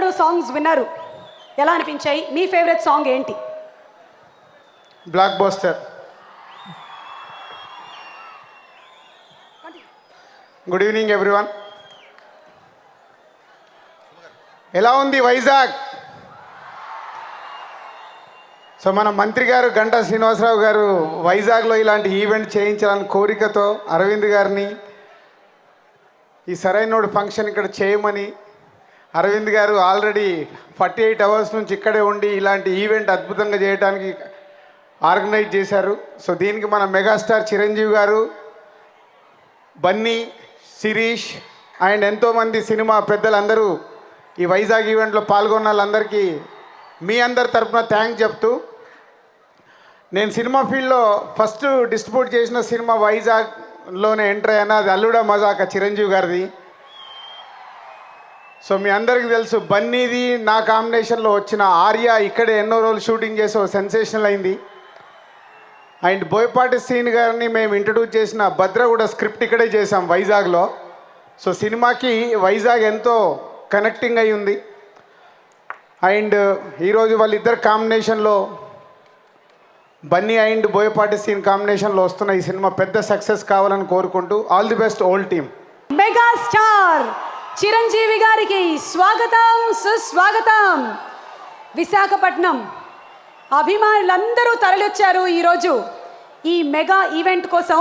అందరూ సాంగ్స్ విన్నారు, ఎలా అనిపించాయి? మీ ఫేవరెట్ సాంగ్ ఏంటి? Block buster. Good evening everyone. ఎలా ఉంది వైజాగ్? సో మన మంత్రి గారు గంటా శ్రీనివాసరావు గారు వైజాగ్లో ఇలాంటి ఈవెంట్ చేయించాలని కోరికతో అరవింద్ గారిని ఈ సరైనోడు ఫంక్షన్ ఇక్కడ చేయమని, అరవింద్ గారు ఆల్రెడీ 48 అవర్స్ నుంచి ఇక్కడే ఉండి ఇలాంటి ఈవెంట్ అద్భుతంగా చేయడానికి ఆర్గనైజ్ చేశారు. సో దీనికి మన మెగాస్టార్ చిరంజీవి గారు, బన్నీ, శిరీష్ అండ్ ఎంతోమంది సినిమా పెద్దలందరూ ఈ వైజాగ్ ఈవెంట్లో పాల్గొన్న వాళ్ళందరికీ మీ అందరి తరఫున థ్యాంక్స్ చెప్తూ, నేను సినిమా ఫీల్డ్లో ఫస్ట్ డిస్ట్రిబ్యూట్ చేసిన సినిమా వైజాగ్లోనే ఎంటర్ అయినా, అది అల్లుడా మజాక చిరంజీవి గారిది. సో మీ అందరికీ తెలుసు, బన్నీది నా కాంబినేషన్లో వచ్చిన ఆర్య ఇక్కడే ఎన్నో రోజులు షూటింగ్ చేసి సెన్సేషనల్ అయింది. అండ్ బోయపాటి సీన్ గారిని మేము ఇంట్రడ్యూస్ చేసిన భద్రగూడ స్క్రిప్ట్ ఇక్కడే చేసాం వైజాగ్లో. సో సినిమాకి వైజాగ్ ఎంతో కనెక్టింగ్ అయి ఉంది. అండ్ ఈరోజు వాళ్ళిద్దరు కాంబినేషన్లో, బన్నీ అండ్ బోయపాటి సీన్ కాంబినేషన్లో వస్తున్న ఈ సినిమా పెద్ద సక్సెస్ కావాలని కోరుకుంటూ all the best old team. Megastar Chiranjeevi గారికి స్వాగతం, సుస్వాగతం. విశాఖపట్నం అభిమానులందరూ తరలివచ్చారు ఈరోజు ఈ మెగా ఈవెంట్ కోసం.